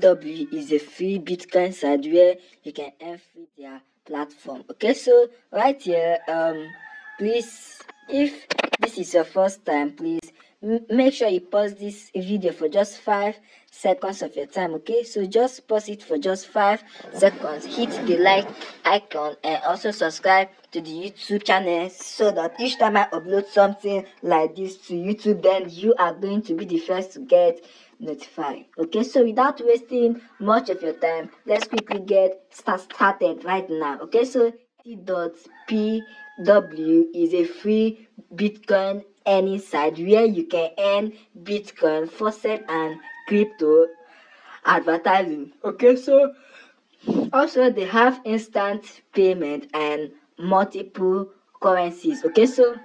BW is a free Bitcoin site where you can earn free their platform. Okay, so right here, please, if this is your first time, please make sure you pause this video for just 5 seconds of your time. Okay, so just pause it for just 5 seconds, hit the like icon, and also subscribe to the YouTube channel so that each time I upload something like this to YouTube, then you are going to be the first to get notified. Okay, so without wasting much of your time, let's quickly get started right now. Okay, so T.pw is a free Bitcoin earning site where you can earn Bitcoin, faucet, and crypto advertising. Okay, so also they have instant payment and multiple currencies. Okay, so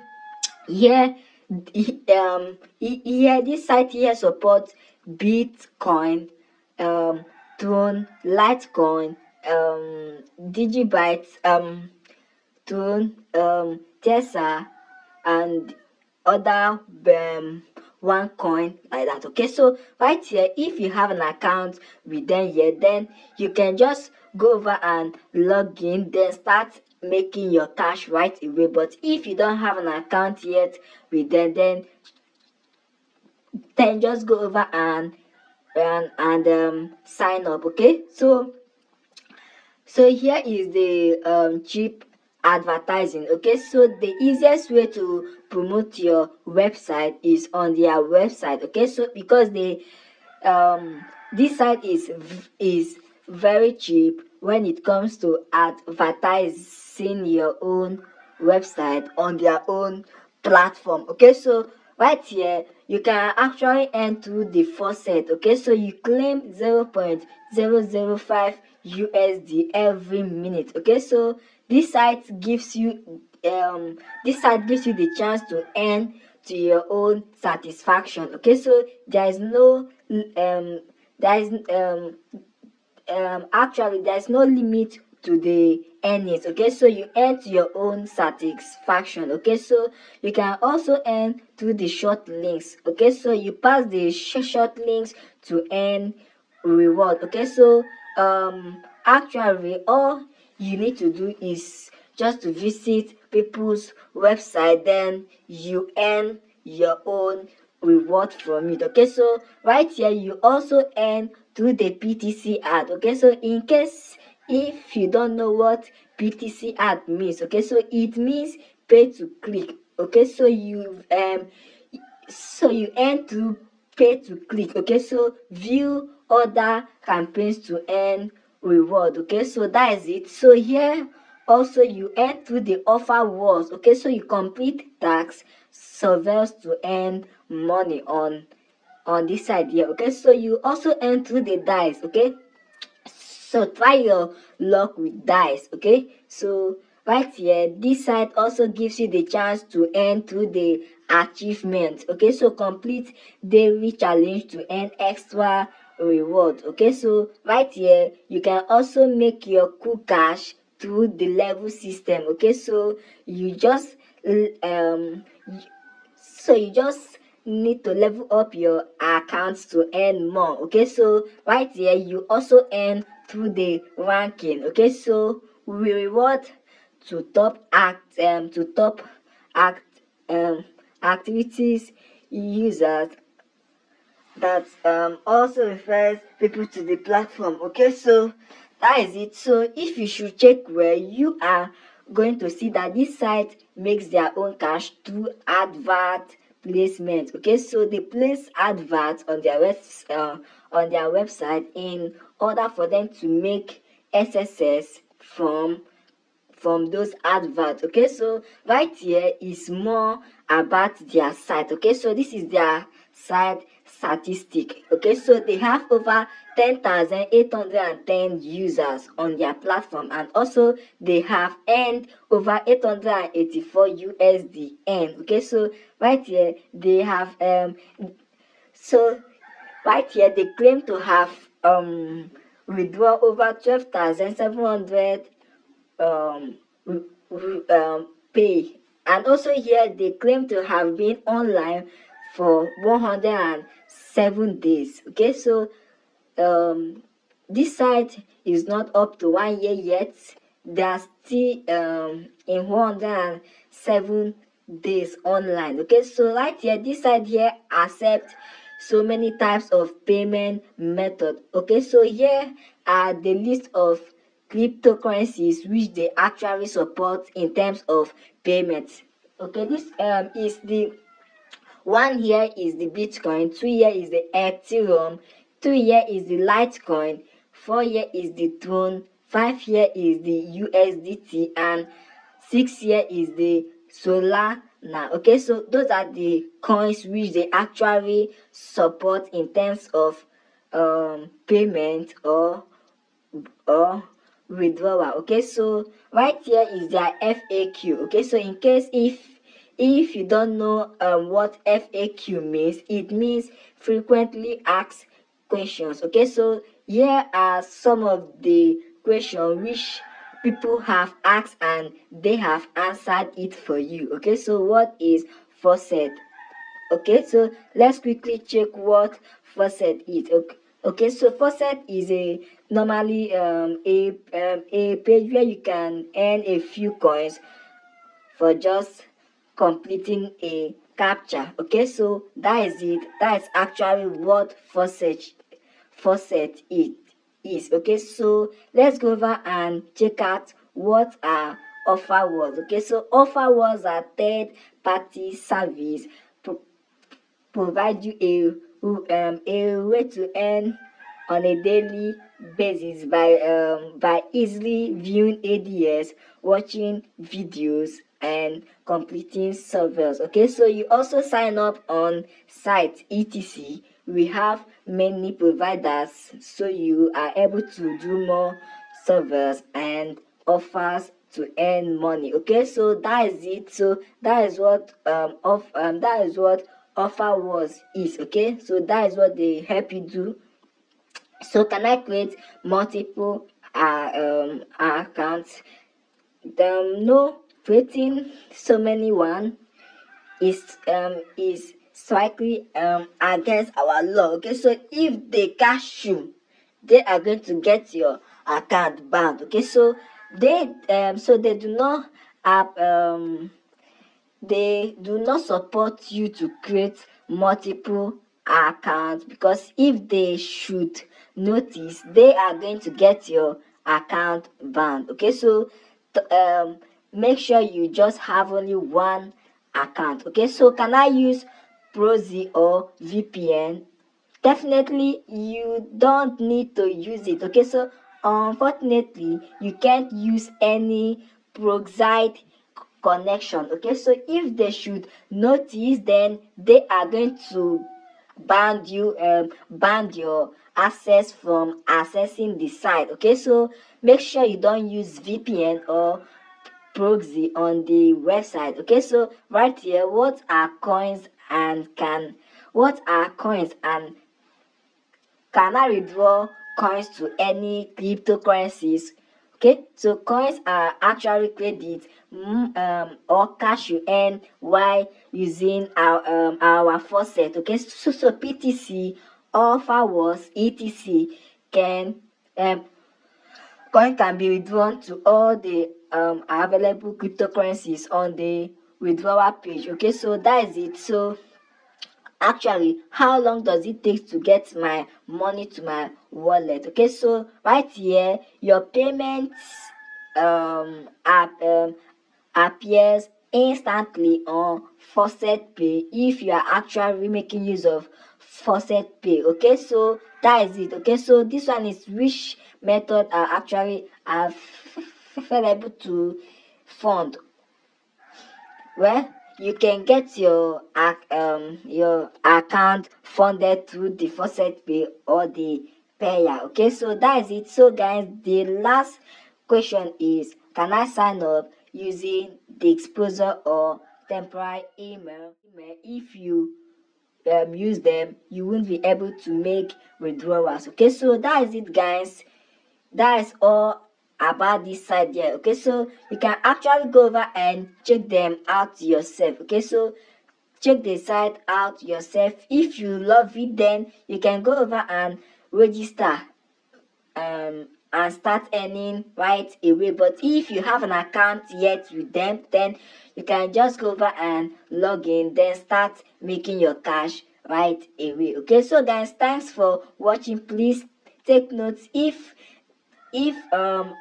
here this site here supports Bitcoin, Tron, Litecoin, Digibyte, Tron, Tesla, and other one coin like that. Okay, so right here, if you have an account with them here, then you can just go over and log in, then start making your cash right away. But if you don't have an account yet with them, then just go over and sign up. Okay, so here is the cheap advertising. Okay, so the easiest way to promote your website is on their website. Okay, so because this site is very cheap when it comes to advertising your own website on their own platform. Okay, so right here you can actually enter the faucet. Okay, so you claim 0.005 USD every minute. Okay, so this site gives you the chance to earn to your own satisfaction. Okay, so there is no actually there's no limit to the earnings. Okay, so you earn to your own satisfaction. Okay, so you can also earn through the short links. Okay, so you pass the short links to earn reward. Okay, so actually all you need to do is just to visit people's website, then you earn your own reward from it. Okay, so right here you also earn through the BTC ad. Okay, so in case if you don't know what BTC ad means, okay, so it means pay to click. Okay, so you earn through pay to click. Okay, so view other campaigns to earn reward. Okay, so that is it. So here also you earn through the offer wars. Okay, so you complete tax surveys to earn money on this side here. Okay, so you also earn through the dice. Okay, so try your luck with dice. Okay, so right here this site also gives you the chance to earn through the achievement. Okay, so complete daily challenge to earn extra reward. Okay, so right here you can also make your cool cash through the level system. Okay, so you just need to level up your accounts to earn more. Okay, so right here you also earn through the ranking. Okay, so we reward to top act activities users that also refers people to the platform. Okay, so that is it. So if you should check where you are going to see that this site makes their own cash through advert placement. Okay, so they place adverts on their website in order for them to make SSS from those adverts. Okay, so right here is more about their site. Okay, so this is their site statistic. Okay, so they have over 10,810 users on their platform, and also they have earned over 884 USD earned. Okay, so right here they have so right here they claim to have withdrawn over 12,700 um, pay, and also here they claim to have been online for 107 days. Okay, so this site is not up to 1 year yet. They are still in 107 days online. Okay, so right here, this side here accept so many types of payment method. Okay, so here are the list of cryptocurrencies which they actually support in terms of payments. Okay, this is the one here is the Bitcoin, 2 here is the Ethereum, 3 here is the Litecoin, 4 here is the Tron, 5 here is the USDT, and 6 here is the Solana. Okay, so those are the coins which they actually support in terms of payment or withdrawal. Okay, so right here is their FAQ. Okay, so in case if you don't know what FAQ means, it means frequently asked questions. Okay, so here are some of the questions which people have asked and they have answered it for you. Okay, so what is faucet? Okay, so let's quickly check what faucet is. Okay, so faucet is a normally a page where you can earn a few coins for just completing a captcha. Okay, so that is it. That is actually what faucet is. Okay, so let's go over and check out what are offer words. Okay, so offer words are third party service provide you a way to earn on a daily basis by easily viewing ads, watching videos, and completing surveys. Okay, so you also sign up on site etc. We have many providers, so you are able to do more surveys and offers to earn money. Okay, so that is it. So that is what offer was is. Okay, so that is what they help you do. So can I create multiple accounts? No, creating so many one is slightly against our law. Okay, so if they catch you, they are going to get your account banned. Okay, so they do not have they do not support you to create multiple accounts, because if they should notice, they are going to get your account banned. Okay, so make sure you just have only one account. Okay, so can I use proxy or VPN? Definitely you don't need to use it. Okay, so unfortunately you can't use any proxy connection. Okay, so if they should notice, then they are going to ban your access from accessing the site. Okay, so make sure you don't use VPN or proxy on the website. Okay, so right here, what are coins and can I withdraw coins to any cryptocurrencies? Okay, so coins are actually credit or cash you earn while using our faucet. Okay, so PTC, offer was etc. can coin can be withdrawn to all the available cryptocurrencies on the withdrawal page. Okay, so that is it. So actually, how long does it take to get my money to my wallet? Okay, so right here your payments appears instantly on faucet pay if you are actually making use of faucet pay. Okay, so that is it. Okay, so this one is which method are actually available to fund. Well, you can get your account funded through the faucet pay or the payer. Okay, so that is it. So guys, the last question is, can I sign up using the exposure or temporary email? If you use them, you won't be able to make withdrawals. Okay, so that is it, guys. That is all about this site here. Okay, so you can actually go over and check them out yourself. Okay, so check the site out yourself. If you love it, then you can go over and register and start earning right away. But if you have an account yet with them, then you can just go over and log in, then start making your cash right away. Okay, so guys, thanks for watching. Please take notes. If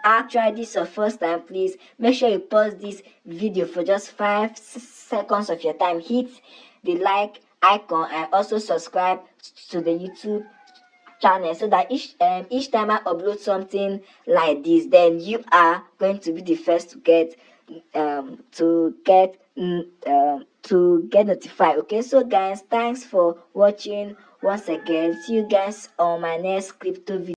actually this is your first time, please make sure you pause this video for just 5 seconds of your time. Hit the like icon and also subscribe to the YouTube channel, so that each time I upload something like this, then you are going to be the first to get notified. Okay, so guys, thanks for watching once again. See you guys on my next crypto video.